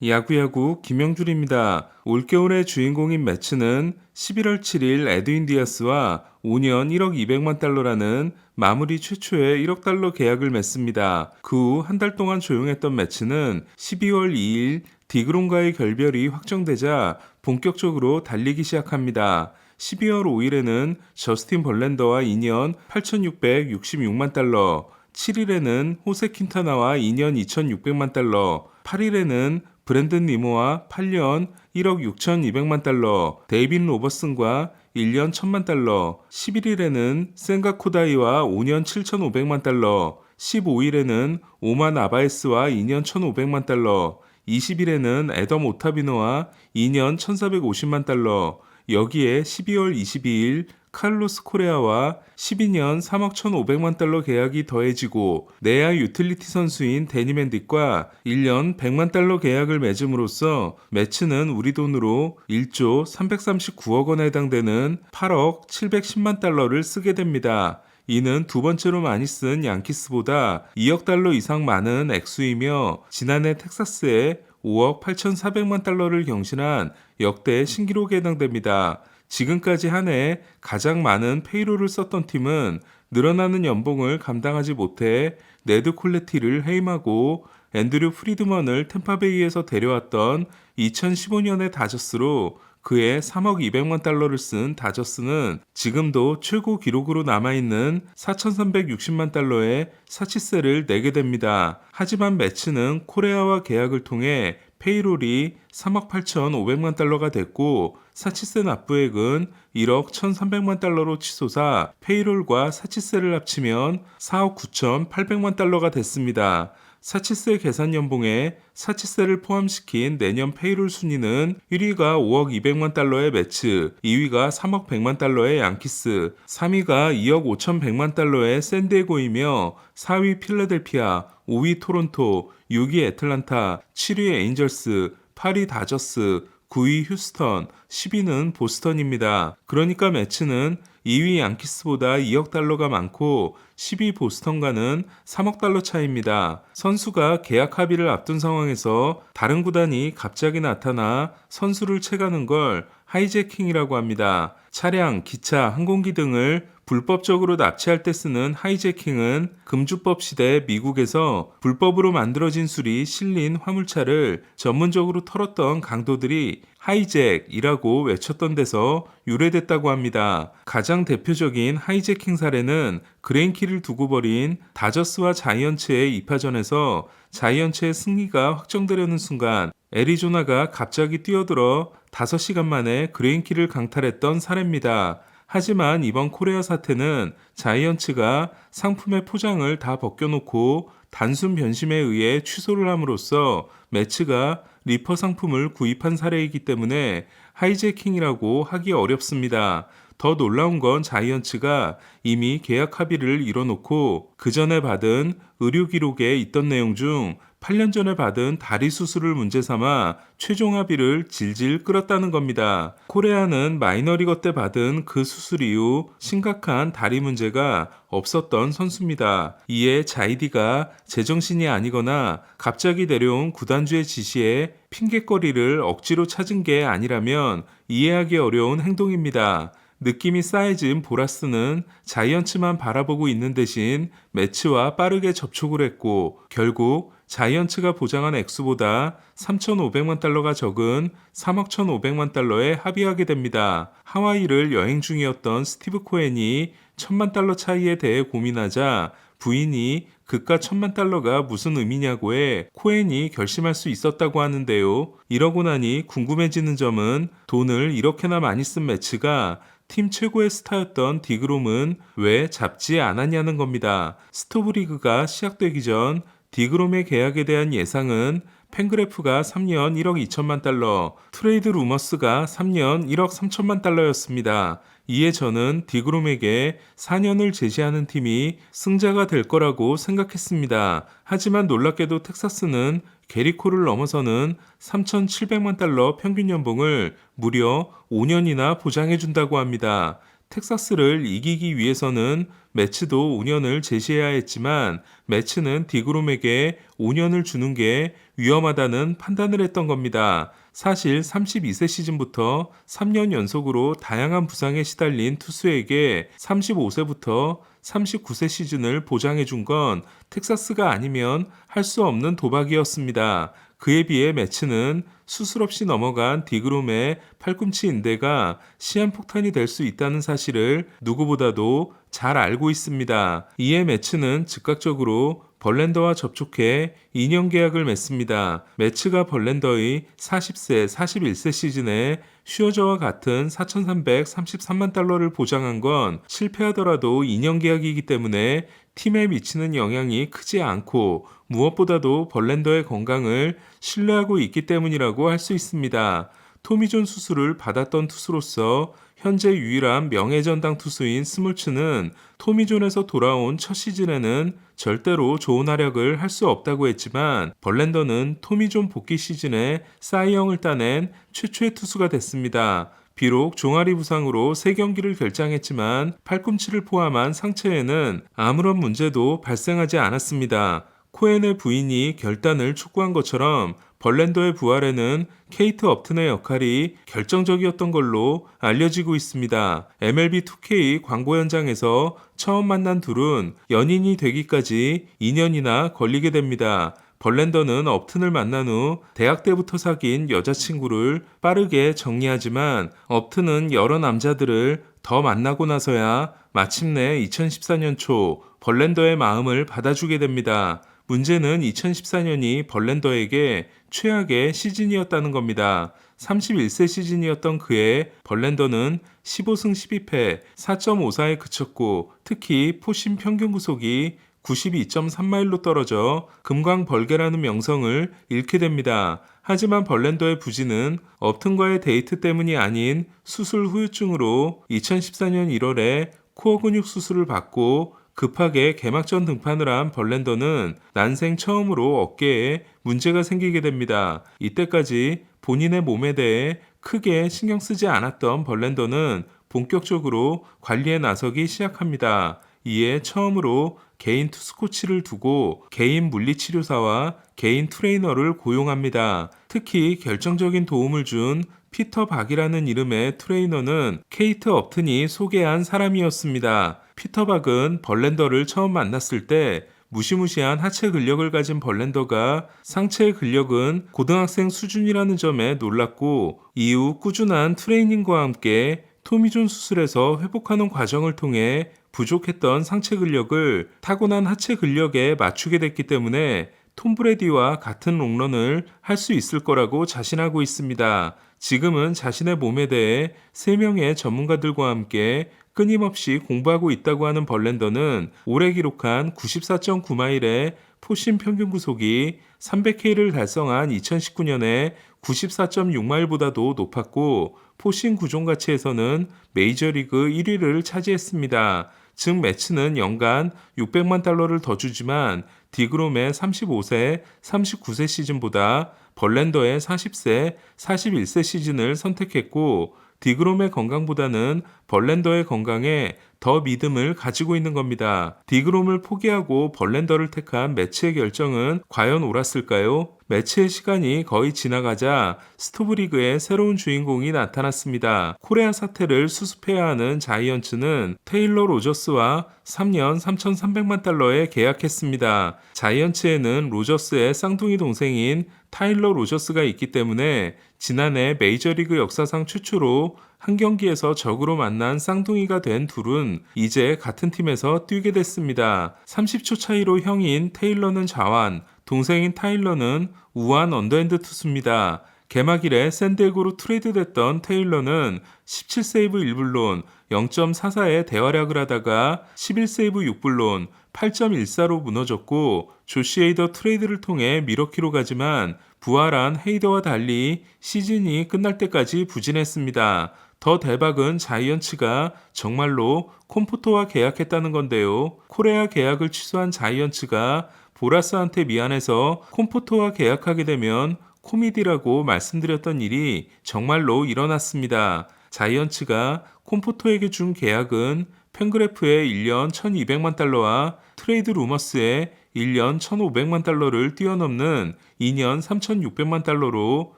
야구야구 김영준입니다. 올겨울의 주인공인 매츠는 11월 7일 에드윈 디아스와 5년 1억 200만 달러라는 마무리 최초의 1억 달러 계약을 맺습니다. 그 후 한 달 동안 조용했던 매츠는 12월 2일 디그롬과의 결별이 확정되자 본격적으로 달리기 시작합니다. 12월 5일에는 저스틴 벌랜더와 2년 8,666만 달러, 7일에는 호세 퀸타나와 2년 2,600만 달러, 8일에는 브랜든 니모와 8년 1억 6,200만 달러, 데이빈 로버슨과 1년 1,000만 달러, 11일에는 센가 코다이와 5년 7,500만 달러, 15일에는 오만 아바에스와 2년 1,500만 달러, 20일에는 애덤 오타비노와 2년 1,450만 달러, 여기에 12월 22일 칼로스 코레아와 12년 3억 1,500만 달러 계약이 더해지고 내야 유틸리티 선수인 데니 맨딕과 1년 100만 달러 계약을 맺음으로써 매츠는 우리 돈으로 1조 339억 원에 해당되는 8억 710만 달러를 쓰게 됩니다. 이는 두 번째로 많이 쓴 양키스보다 2억 달러 이상 많은 액수이며 지난해 텍사스에 5억 8,400만 달러를 경신한 역대 신기록에 해당됩니다. 지금까지 한 해 가장 많은 페이롤을 썼던 팀은 늘어나는 연봉을 감당하지 못해 네드 콜레티를 해임하고 앤드류 프리드먼을 템파베이에서 데려왔던 2015년의 다저스로 그해 3억 200만 달러를 쓴 다저스는 지금도 최고 기록으로 남아있는 4,360만 달러의 사치세를 내게 됩니다. 하지만 매츠는 코레아와 계약을 통해 페이롤이 3억 8,500만 달러가 됐고 사치세 납부액은 1억 1,300만 달러로 치솟아 페이롤과 사치세를 합치면 4억 9,800만 달러가 됐습니다. 사치세 계산 연봉에 사치세를 포함시킨 내년 페이롤 순위는 1위가 5억 200만 달러의 매츠, 2위가 3억 100만 달러의 양키스, 3위가 2억 5,100만 달러의 샌디에고이며 4위 필라델피아, 5위 토론토, 6위 애틀란타, 7위 에인절스, 8위 다저스, 9위 휴스턴, 10위는 보스턴입니다. 그러니까 매츠는 2위 양키스보다 2억 달러가 많고 10위 보스턴과는 3억 달러 차이입니다. 선수가 계약 합의를 앞둔 상황에서 다른 구단이 갑자기 나타나 선수를 채가는 걸 하이제킹이라고 합니다. 차량, 기차, 항공기 등을 불법적으로 납치할 때 쓰는 하이제킹은 금주법 시대 미국에서 불법으로 만들어진 술이 실린 화물차를 전문적으로 털었던 강도들이 하이잭이라고 외쳤던 데서 유래됐다고 합니다. 가장 대표적인 하이제킹 사례는 그레인키를 두고 벌인 다저스와 자이언츠의 2파전에서 자이언츠의 승리가 확정되려는 순간 애리조나가 갑자기 뛰어들어 5시간 만에 그레인키를 강탈했던 사례입니다. 하지만 이번 코레아 사태는 자이언츠가 상품의 포장을 다 벗겨놓고 단순 변심에 의해 취소를 함으로써 매츠가 리퍼 상품을 구입한 사례이기 때문에 하이제킹이라고 하기 어렵습니다. 더 놀라운 건 자이언츠가 이미 계약 합의를 이뤄놓고 그 전에 받은 의료 기록에 있던 내용 중 8년 전에 받은 다리 수술을 문제 삼아 최종 합의를 질질 끌었다는 겁니다. 코레아는 마이너리거 때 받은 그 수술 이후 심각한 다리 문제가 없었던 선수입니다. 이에 자이디가 제정신이 아니거나 갑자기 내려온 구단주의 지시에 핑곗거리를 억지로 찾은 게 아니라면 이해하기 어려운 행동입니다. 느낌이 싸해진 보라스는 자이언츠만 바라보고 있는 대신 매츠와 빠르게 접촉을 했고 결국 자이언츠가 보장한 액수보다 3,500만 달러가 적은 3억 1,500만 달러에 합의하게 됩니다. 하와이를 여행 중이었던 스티브 코엔이 1,000만 달러 차이에 대해 고민하자 부인이 그깟 1,000만 달러가 무슨 의미냐고에 코엔이 결심할 수 있었다고 하는데요. 이러고 나니 궁금해지는 점은 돈을 이렇게나 많이 쓴 매츠가 팀 최고의 스타였던 디그롬은 왜 잡지 않았냐는 겁니다. 스토브리그가 시작되기 전 디그롬의 계약에 대한 예상은 팬그래프가 3년 1억 2천만 달러, 트레이드 루머스가 3년 1억 3천만 달러였습니다. 이에 저는 디그롬에게 4년을 제시하는 팀이 승자가 될 거라고 생각했습니다. 하지만 놀랍게도 텍사스는 게리코를 넘어서는 3,700만 달러 평균 연봉을 무려 5년이나 보장해준다고 합니다. 텍사스를 이기기 위해서는 매츠도 5년을 제시해야 했지만 매츠는 디그롬에게 5년을 주는 게 위험하다는 판단을 했던 겁니다. 사실 32세 시즌부터 3년 연속으로 다양한 부상에 시달린 투수에게 35세부터 39세 시즌을 보장해 준 건 텍사스가 아니면 할 수 없는 도박이었습니다. 그에 비해 매치는 수술 없이 넘어간 디그롬의 팔꿈치 인대가 시한폭탄이 될 수 있다는 사실을 누구보다도 잘 알고 있습니다. 이에 매치는 즉각적으로 벌랜더와 접촉해 2년 계약을 맺습니다. 매치가 벌랜더의 40세, 41세 시즌에 슈어저와 같은 4,333만 달러를 보장한 건 실패하더라도 2년 계약이기 때문에 팀에 미치는 영향이 크지 않고 무엇보다도 벌랜더의 건강을 신뢰하고 있기 때문이라고 할 수 있습니다. 토미존 수술을 받았던 투수로서 현재 유일한 명예전당 투수인 스몰츠는 토미존에서 돌아온 첫 시즌에는 절대로 좋은 활약을 할 수 없다고 했지만 벌랜더는 토미존 복귀 시즌에 사이영을 따낸 최초의 투수가 됐습니다. 비록 종아리 부상으로 3경기를 결장했지만 팔꿈치를 포함한 상체에는 아무런 문제도 발생하지 않았습니다. 코엔의 부인이 결단을 촉구한 것처럼 벌랜더의 부활에는 케이트 업튼의 역할이 결정적이었던 걸로 알려지고 있습니다. MLB 2K 광고 현장에서 처음 만난 둘은 연인이 되기까지 2년이나 걸리게 됩니다. 벌랜더는 업튼을 만난 후 대학 때부터 사귄 여자친구를 빠르게 정리하지만 업튼은 여러 남자들을 더 만나고 나서야 마침내 2014년 초 벌랜더의 마음을 받아주게 됩니다. 문제는 2014년이 벌랜더에게 최악의 시즌이었다는 겁니다. 31세 시즌이었던 그해 벌랜더는 15승 12패 4.54에 그쳤고 특히 포심 평균 구속이 92.3마일로 떨어져 금광벌개라는 명성을 잃게 됩니다. 하지만 벌랜더의 부진은 업튼과의 데이트 때문이 아닌 수술 후유증으로 2014년 1월에 코어 근육 수술을 받고 급하게 개막전 등판을 한 벌랜더는 난생 처음으로 어깨에 문제가 생기게 됩니다. 이때까지 본인의 몸에 대해 크게 신경 쓰지 않았던 벌랜더는 본격적으로 관리에 나서기 시작합니다. 이에 처음으로 개인 투수 코치를 두고 개인 물리치료사와 개인 트레이너를 고용합니다. 특히 결정적인 도움을 준 피터 박이라는 이름의 트레이너는 케이트 업튼이 소개한 사람이었습니다. 피터 박은 벌랜더를 처음 만났을 때 무시무시한 하체 근력을 가진 벌랜더가 상체의 근력은 고등학생 수준이라는 점에 놀랐고 이후 꾸준한 트레이닝과 함께 토미존 수술에서 회복하는 과정을 통해 부족했던 상체 근력을 타고난 하체 근력에 맞추게 됐기 때문에 톰 브래디와 같은 롱런을 할 수 있을 거라고 자신하고 있습니다. 지금은 자신의 몸에 대해 3명의 전문가들과 함께 끊임없이 공부하고 있다고 하는 벌랜더는 올해 기록한 94.9마일의 포심 평균 구속이 300K를 달성한 2019년에 94.6마일보다도 높았고 포심 구종 가치에서는 메이저리그 1위를 차지했습니다. 즉 매치는 연간 600만 달러를 더 주지만 디그롬의 35세, 39세 시즌보다 벌랜더의 40세, 41세 시즌을 선택했고 디그롬의 건강보다는 벌랜더의 건강에 더 믿음을 가지고 있는 겁니다. 디그롬을 포기하고 벌랜더를 택한 매치의 결정은 과연 옳았을까요? 매치의 시간이 거의 지나가자 스토브리그의 새로운 주인공이 나타났습니다. 코레아 사태를 수습해야 하는 자이언츠는 테일러 로저스와 3년 3,300만 달러에 계약했습니다. 자이언츠에는 로저스의 쌍둥이 동생인 타일러 로저스가 있기 때문에 지난해 메이저리그 역사상 최초로 한 경기에서 적으로 만난 쌍둥이가 된 둘은 이제 같은 팀에서 뛰게 됐습니다. 30초 차이로 형인 테일러는 좌완, 동생인 타일러는 우완 언더핸드 투수입니다. 개막일에 샌디에고로 트레이드됐던 테일러는 17세이브 1불론 0.44의 대활약을 하다가 11세이브 6불론 8.14로 무너졌고 조시 헤이더 트레이드를 통해 미러키로 가지만 부활한 헤이더와 달리 시즌이 끝날 때까지 부진했습니다. 더 대박은 자이언츠가 정말로 콤포토와 계약했다는 건데요. 코레아 계약을 취소한 자이언츠가 보라스한테 미안해서 콤포토와 계약하게 되면 코미디라고 말씀드렸던 일이 정말로 일어났습니다. 자이언츠가 콤포토에게 준 계약은 팬그래프의 1년 1200만 달러와 트레이드 루머스의 1년 1500만 달러를 뛰어넘는 2년 3600만 달러로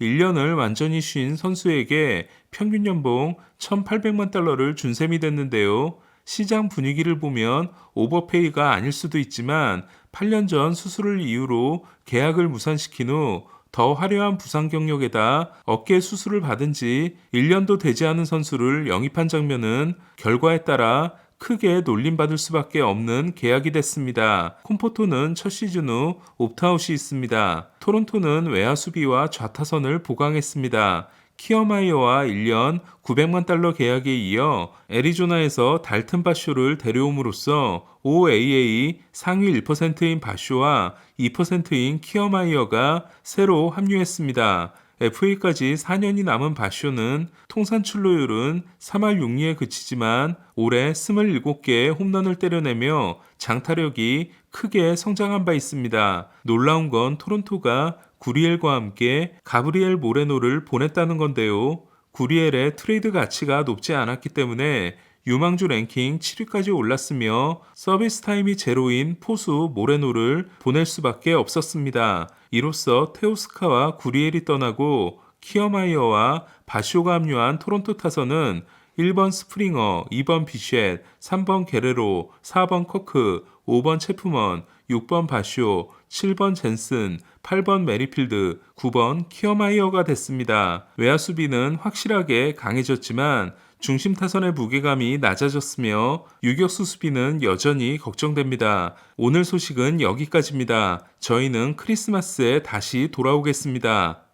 1년을 완전히 쉰 선수에게 평균 연봉 1800만 달러를 준 셈이 됐는데요. 시장 분위기를 보면 오버페이가 아닐 수도 있지만 8년 전 수술을 이유로 계약을 무산시킨 후 더 화려한 부상 경력에다 어깨 수술을 받은 지 1년도 되지 않은 선수를 영입한 장면은 결과에 따라 크게 놀림받을 수밖에 없는 계약이 됐습니다. 콤포토는 첫 시즌 후 옵트아웃이 있습니다. 토론토는 외야 수비와 좌타선을 보강했습니다. 키어마이어와 1년 900만 달러 계약에 이어 애리조나에서 달튼 바쇼를 데려옴으로써 OAA 상위 1%인 바쇼와 2%인 키어마이어가 새로 합류했습니다. FA까지 4년이 남은 바쇼는 통산 출루율은 3할 6리에 그치지만 올해 27개의 홈런을 때려내며 장타력이 크게 성장한 바 있습니다. 놀라운 건 토론토가 구리엘과 함께 가브리엘 모레노를 보냈다는 건데요. 구리엘의 트레이드 가치가 높지 않았기 때문에 유망주 랭킹 7위까지 올랐으며 서비스 타임이 제로인 포수 모레노를 보낼 수밖에 없었습니다. 이로써 테오스카와 구리엘이 떠나고 키어마이어와 바쇼가 합류한 토론토 타선은 1번 스프링어, 2번 비쉣, 3번 게레로, 4번 커크, 5번 체프먼, 6번 바쇼, 7번 젠슨, 8번 메리필드, 9번 키어마이어가 됐습니다. 외야 수비는 확실하게 강해졌지만 중심 타선의 무게감이 낮아졌으며 유격수 수비는 여전히 걱정됩니다. 오늘 소식은 여기까지입니다. 저희는 크리스마스에 다시 돌아오겠습니다.